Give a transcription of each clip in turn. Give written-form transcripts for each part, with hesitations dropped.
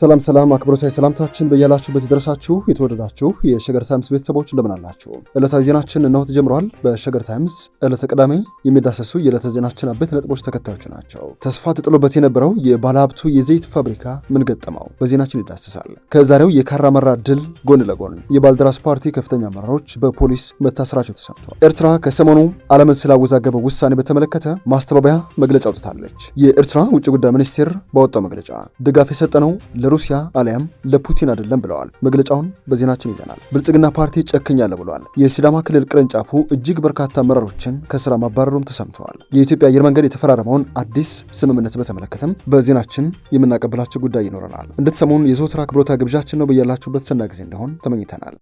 ሰላም አክብሮታዊ ሰላምታችን በያላችሁበት ይድረሳችሁ። የተወደዳችሁ የሸገር ታይምስ ቤተሰቦች እንደምን አላችሁ? ዕለታዊ ዜናችን እነሆ ተጀምሯል። በሸገር ታይምስ ዕለተ ቅዳሜ የሚዳሰሱ የዕለተ ዜናችን አበይት ነጥቦች ተከታዮች ናቸው። ተስፋ ተጥሎበት የነበረው የባለሀብቱ የዘይት ፋብሪካ ምን ገጠመው? በዜናችን ይዳሰሳል። ከዛሬው የካራመራ ድል ጎን ለጎን የባልደራስ ፓርቲ ከፍተኛ አመራሮች በፖሊስ መታሰራቸው ተሰምቷል። ኤርትራ ከሰሞኑ ዓለምን ስላወዛገበው ውሳኔ በተመለከተ ማስተባበያ መግለጫ አውጥታለች። የኤርትራ ውጭ ጉዳይ ሚኒስቴር ባወጣው መግለጫ ድጋፍ የሰጠነው ለሩሲያ አሊያም ለፑቲን አይደለም ብለዋል። መግለጫውን በዜናችን ይዘናል። ብልጽግና ፓርቲ ጨክኛለ ብለዋል። የሲዳማ ክልል ቅርንጫፉ እጅግ በርካታ አመራሮችን ከስራ ማባረሩም ተሰምተዋል። የኢትዮጵያ አየር መንገድ የተፈራረመውን አዲስ ስምምነት በተመለከተም በዜናችን የምናቀብላቸው ጉዳይ ይኖረናል። እንድትሰሙን የዘወትር አክብሮታዊ ግብዣችን ነው። በያላችሁበት ሰናይ ጊዜ እንደሆን ተመኝተናል።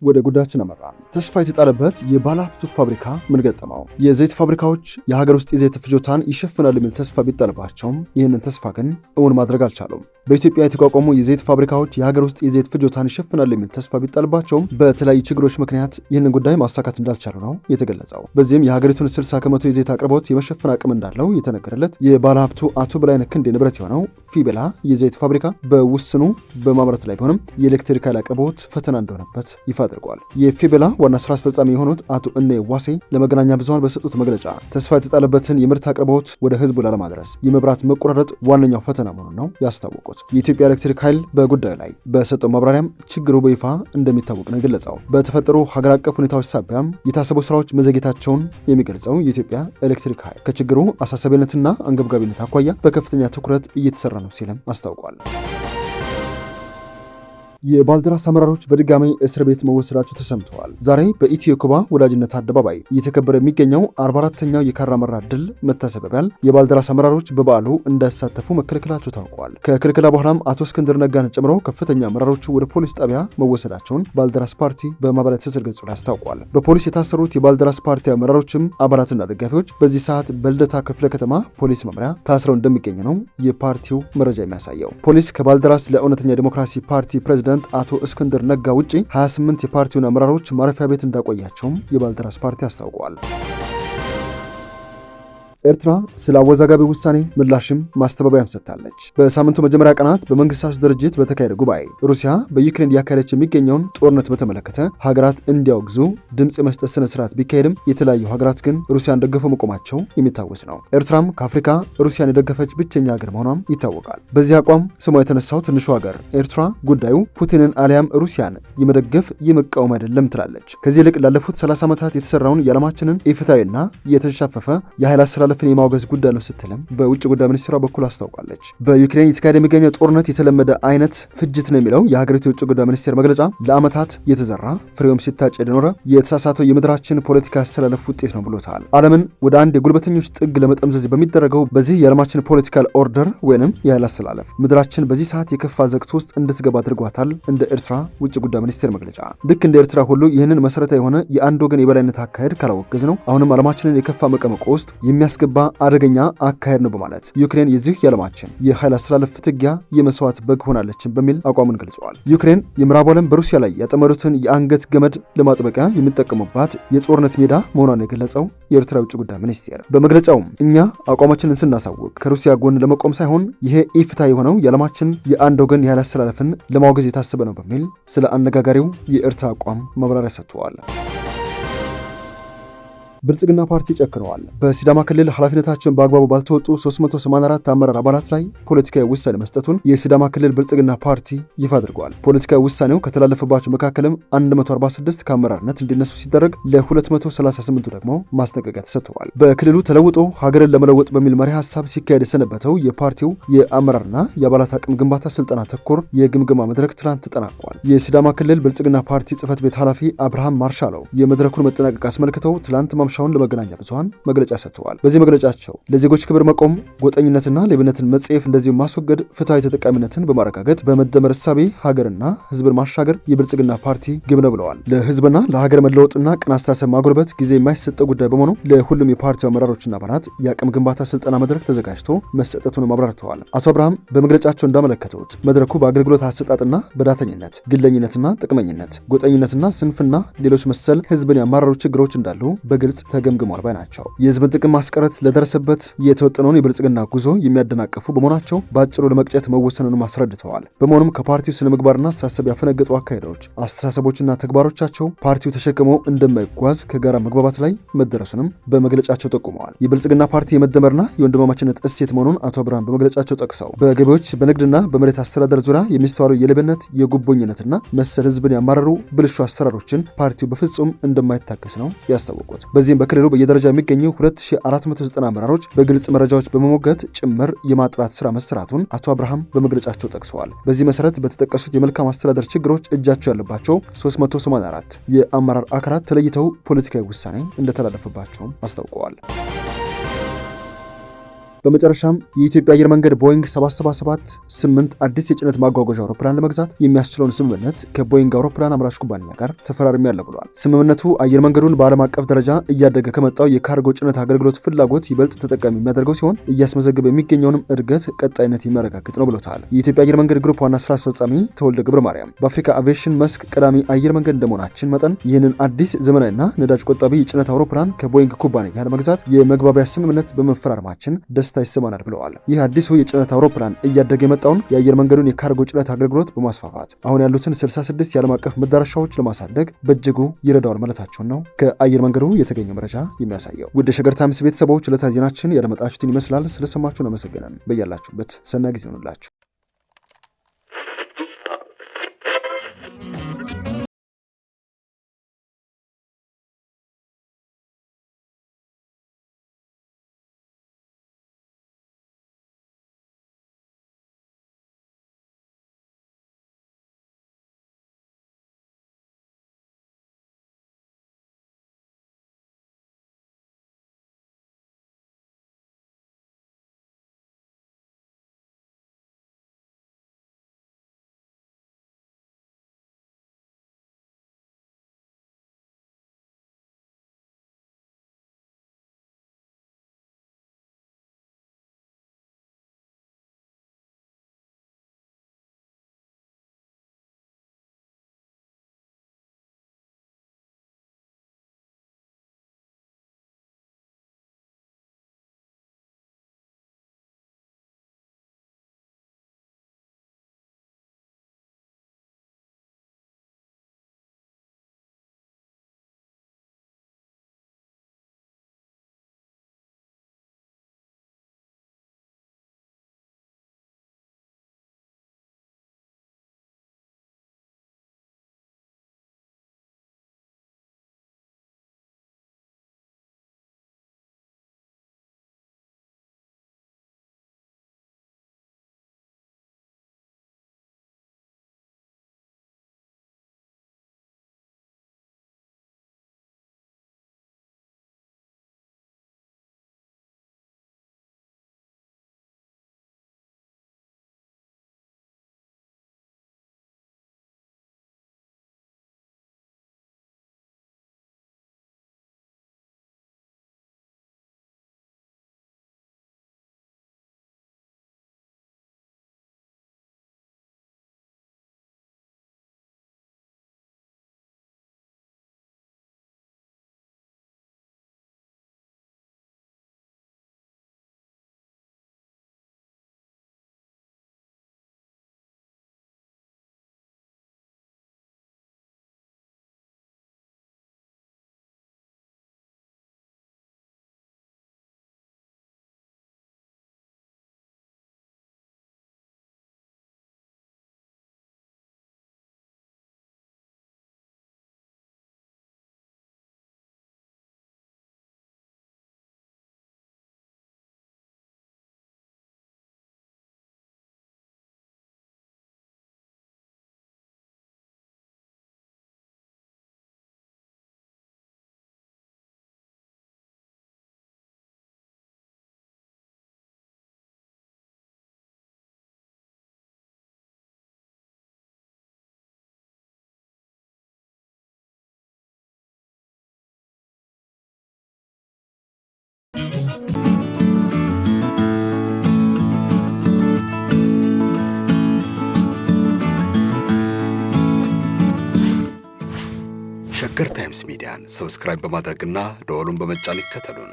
ወደ ጉዳያችን አመራን። ተስፋ የተጣለበት የባለሀብቱ ፋብሪካ ምን ገጠመው? የዘይት ፋብሪካዎች የሀገር ውስጥ የዘይት ፍጆታን ይሸፍናል የሚል ተስፋ ቢጣልባቸውም ይህንን ተስፋ ግን እውን ማድረግ አልቻሉም። በኢትዮጵያ የተቋቋሙ የዘይት ፋብሪካዎች የሀገር ውስጥ የዘይት ፍጆታን ይሸፍናል የሚል ተስፋ ቢጣልባቸውም በተለያዩ ችግሮች ምክንያት ይህንን ጉዳይ ማሳካት እንዳልቻሉ ነው የተገለጸው። በዚህም የሀገሪቱን 60 ከመቶ የዘይት አቅርቦት የመሸፈን አቅም እንዳለው የተነገረለት የባለሀብቱ አቶ በላይነህ ክንዴ ንብረት የሆነው ፊቤላ የዘይት ፋብሪካ በውስኑ በማምረት ላይ ቢሆንም የኤሌክትሪክ ኃይል አቅርቦት ፈተና እንደሆነበት ይፋ አድርጓል። የፊቤላ ዋና ስራ አስፈጻሚ የሆኑት አቶ እኔ ዋሴ ለመገናኛ ብዙሃን በሰጡት መግለጫ ተስፋ የተጣለበትን የምርት አቅርቦት ወደ ህዝቡ ላለማድረስ የመብራት መቆራረጥ ዋነኛው ፈተና መሆኑን ነው ያስታወቁት። የኢትዮጵያ ኤሌክትሪክ ኃይል በጉዳዩ ላይ በሰጠው ማብራሪያም ችግሩ በይፋ እንደሚታወቅ ነው የገለጸው። በተፈጠሩ ሀገር አቀፍ ሁኔታዎች ሳቢያም የታሰቡ ስራዎች መዘግየታቸውን የሚገልጸው የኢትዮጵያ ኤሌክትሪክ ኃይል ከችግሩ አሳሳቢነትና አንገብጋቢነት አኳያ በከፍተኛ ትኩረት እየተሰራ ነው ሲልም አስታውቋል። የባልደራስ አመራሮች በድጋሚ እስር ቤት መወሰዳቸው ተሰምተዋል። ዛሬ በኢትዮ ኩባ ወዳጅነት አደባባይ እየተከበረ የሚገኘው 44ኛው የካራመራ ድል መታሰቢያ በዓል የባልደራስ አመራሮች በበዓሉ እንዳይሳተፉ መከልከላቸው ታውቋል። ከክልከላ በኋላም አቶ እስክንድር ነጋን ጨምሮ ከፍተኛ አመራሮቹ ወደ ፖሊስ ጣቢያ መወሰዳቸውን ባልደራስ ፓርቲ በማህበራዊ ትስስር ገጹ ላይ አስታውቋል። በፖሊስ የታሰሩት የባልደራስ ፓርቲ አመራሮችም አባላትና ደጋፊዎች በዚህ ሰዓት በልደታ ክፍለ ከተማ ፖሊስ መምሪያ ታስረው እንደሚገኙ ነው የፓርቲው መረጃ የሚያሳየው። ፖሊስ ከባልደራስ ለእውነተኛ ዲሞክራሲ ፓርቲ ፕሬዝዳንት አቶ እስክንድር ነጋ ውጪ 28 የፓርቲውን አመራሮች ማረፊያ ቤት እንዳቆያቸውም የባልደራስ ፓርቲ አስታውቋል። ኤርትራ ስለ አወዛጋቢ ውሳኔ ምላሽም ማስተባበያም ሰጥታለች። በሳምንቱ መጀመሪያ ቀናት በመንግስታቱ ድርጅት በተካሄደ ጉባኤ ሩሲያ በዩክሬን እያካሄደች የሚገኘውን ጦርነት በተመለከተ ሀገራት እንዲያወግዙ ድምጽ የመስጠት ስነ ስርዓት ቢካሄድም የተለያዩ ሀገራት ግን ሩሲያን ደግፈው መቆማቸው የሚታወስ ነው። ኤርትራም ከአፍሪካ ሩሲያን የደገፈች ብቸኛ ሀገር መሆኗም ይታወቃል። በዚህ አቋም ስሟ የተነሳው ትንሹ ሀገር ኤርትራ ጉዳዩ ፑቲንን አሊያም ሩሲያን የመደገፍ የመቃወም አይደለም ትላለች። ከዚህ ይልቅ ላለፉት 30 ዓመታት የተሰራውን የዓለማችንን ኢፍትሐዊና የተንሻፈፈ የኃይል አሰላለፍ የማውገዝ ጉዳይ ነው ስትልም በውጭ ጉዳይ ሚኒስትሯ በኩል አስታውቃለች። በዩክሬን የተካሄደ የሚገኘው ጦርነት የተለመደ አይነት ፍጅት ነው የሚለው የሀገሪቱ የውጭ ጉዳይ ሚኒስቴር መግለጫ ለዓመታት የተዘራ ፍሬውም ሲታጨድ የኖረ የተሳሳተው የምድራችን ፖለቲካ አስተላለፍ ውጤት ነው ብሎታል። ዓለምን ወደ አንድ የጉልበተኞች ጥግ ለመጠምዘዝ በሚደረገው በዚህ የዓለማችን ፖለቲካል ኦርደር ወይንም የኃይል አስተላለፍ ምድራችን በዚህ ሰዓት የከፋ ዘግት ውስጥ እንድትገባ አድርጓታል። እንደ ኤርትራ ውጭ ጉዳይ ሚኒስቴር መግለጫ ልክ እንደ ኤርትራ ሁሉ ይህንን መሰረታዊ የሆነ የአንድ ወገን የበላይነት አካሄድ ካላወገዝ ነው አሁንም ዓለማችንን የከፋ መቀመቆ ውስጥ የሚያስገባ አደገኛ አካሄድ ነው በማለት ዩክሬን የዚህ የዓለማችን የኃይል አስተላለፍ ፍትጊያ የመስዋዕት በግ ሆናለችን በሚል አቋሙን ገልጸዋል። ዩክሬን የምዕራብ ዓለም በሩሲያ ላይ ያጠመዱትን የአንገት ገመድ ለማጥበቂያ የሚጠቀሙባት የጦርነት ሜዳ መሆኗን የገለጸው የኤርትራ ውጭ ጉዳይ ሚኒስቴር በመግለጫውም እኛ አቋማችንን ስናሳውቅ ከሩሲያ ጎን ለመቆም ሳይሆን ይሄ ኢፍትሐዊ የሆነው የዓለማችን የአንድ ወገን የኃይል አስተላለፍን ለማውገዝ የታሰበ ነው በሚል ስለ አነጋጋሪው የኤርትራ አቋም ማብራሪያ ሰጥተዋል። ብልጽግና ፓርቲ ጨክነዋል። በሲዳማ ክልል ኃላፊነታቸውን በአግባቡ ባልተወጡ 384 አመራር አባላት ላይ ፖለቲካዊ ውሳኔ መስጠቱን የሲዳማ ክልል ብልጽግና ፓርቲ ይፋ አድርጓል። ፖለቲካዊ ውሳኔው ከተላለፈባቸው መካከልም 146 ከአመራርነት እንዲነሱ ሲደረግ ለ238 ደግሞ ማስጠንቀቂያ ተሰጥተዋል። በክልሉ ተለውጦ ሀገርን ለመለወጥ በሚል መሪ ሀሳብ ሲካሄድ የሰነበተው የፓርቲው የአመራርና የአባላት አቅም ግንባታ ስልጠና ተኮር የግምገማ መድረክ ትናንት ተጠናቋል። የሲዳማ ክልል ብልጽግና ፓርቲ ጽህፈት ቤት ኃላፊ አብርሃም ማርሻለው የመድረኩን መጠናቀቅ አስመልክተው ትላንት ማምሻውን ለመገናኛ ብዙሃን መግለጫ ሰጥተዋል። በዚህ መግለጫቸው ለዜጎች ክብር መቆም፣ ጎጠኝነትና ሌብነትን መጸየፍ፣ እንደዚሁም ማስወገድ፣ ፍትሃዊ ተጠቃሚነትን በማረጋገጥ በመደመር እሳቤ ሀገርና ህዝብን ማሻገር የብልጽግና ፓርቲ ግብ ነው ብለዋል። ለህዝብና ለሀገር መለወጥና ቅን አስተሳሰብ ማጎልበት ጊዜ የማይሰጠው ጉዳይ በመሆኑ ለሁሉም የፓርቲው አመራሮችና አባላት የአቅም ግንባታ ስልጠና መድረክ ተዘጋጅቶ መሰጠቱንም አብራርተዋል። አቶ አብርሃም በመግለጫቸው እንዳመለከቱት መድረኩ በአገልግሎት አሰጣጥና በዳተኝነት፣ ግለኝነትና ጥቅመኝነት፣ ጎጠኝነትና ስንፍና፣ ሌሎች መሰል ህዝብን ያማረሩ ችግሮች እንዳሉ በግልጽ ተገምግሟል ባይ ናቸው። የህዝብን ጥቅም ማስቀረት ለደረሰበት የተወጠነውን የብልጽግና ጉዞ የሚያደናቀፉ በመሆናቸው በአጭሩ ለመቅጨት መወሰኑንም አስረድተዋል። በመሆኑም ከፓርቲው ስነ ምግባርና አስተሳሰብ ያፈነገጡ አካሄዶች፣ አስተሳሰቦችና ተግባሮቻቸው ፓርቲው ተሸክመው እንደማይጓዝ ከጋራ መግባባት ላይ መደረሱንም በመግለጫቸው ጠቁመዋል። የብልጽግና ፓርቲ የመደመርና የወንድማማችነት እሴት መሆኑን አቶ አብርሃም በመግለጫቸው ጠቅሰው በገቢዎች በንግድና በመሬት አስተዳደር ዙሪያ የሚስተዋሉ የሌብነት የጉቦኝነትና መሰል ህዝብን ያማረሩ ብልሹ አሰራሮችን ፓርቲው በፍጹም እንደማይታከስ ነው ያስታወቁት። በዚህም በክልሉ በየደረጃ የሚገኙ 2490 አመራሮች በግልጽ መረጃዎች በመሞገት ጭምር የማጥራት ስራ መሰራቱን አቶ አብርሃም በመግለጫቸው ጠቅሰዋል። በዚህ መሰረት በተጠቀሱት የመልካም አስተዳደር ችግሮች እጃቸው ያለባቸው 384 የአመራር አካላት ተለይተው ፖለቲካዊ ውሳኔ እንደተላለፈባቸውም አስታውቀዋል። በመጨረሻም የኢትዮጵያ አየር መንገድ ቦይንግ 777-8 አዲስ የጭነት ማጓጓዣ አውሮፕላን ለመግዛት የሚያስችለውን ስምምነት ከቦይንግ አውሮፕላን አምራች ኩባንያ ጋር ተፈራርሚያለሁ ብሏል። ስምምነቱ አየር መንገዱን በዓለም አቀፍ ደረጃ እያደገ ከመጣው የካርጎ ጭነት አገልግሎት ፍላጎት ይበልጥ ተጠቃሚ የሚያደርገው ሲሆን እያስመዘገበ የሚገኘውንም እድገት ቀጣይነት የሚያረጋግጥ ነው ብሎታል። የኢትዮጵያ አየር መንገድ ግሩፕ ዋና ስራ አስፈጻሚ ተወልደ ገብረ ማርያም በአፍሪካ አቪዬሽን መስክ ቀዳሚ አየር መንገድ እንደመሆናችን መጠን ይህንን አዲስ ዘመናዊና ነዳጅ ቆጣቢ የጭነት አውሮፕላን ከቦይንግ ኩባንያ ለመግዛት የመግባቢያ ስምምነት በመፈራረማችን ደስታ ይሰማናል ብለዋል። ይህ አዲሱ የጭነት አውሮፕላን እያደገ የመጣውን የአየር መንገዱን የካርጎ ጭነት አገልግሎት በማስፋፋት አሁን ያሉትን 66 የዓለም አቀፍ መዳረሻዎች ለማሳደግ በእጅጉ ይረዳዋል ማለታቸውን ነው ከአየር መንገዱ የተገኘ መረጃ የሚያሳየው። ውድ የሸገር ታይምስ ቤተሰቦች ዕለታዊ ዜናችን ያደመጣችሁትን ይመስላል። ስለሰማችሁን አመሰግነን። በያላችሁበት ሰናይ ጊዜ ይሁንላችሁ። ሸገር ታይምስ ሚዲያን ሰብስክራይብ በማድረግና ደወሉን በመጫን ይከተሉን።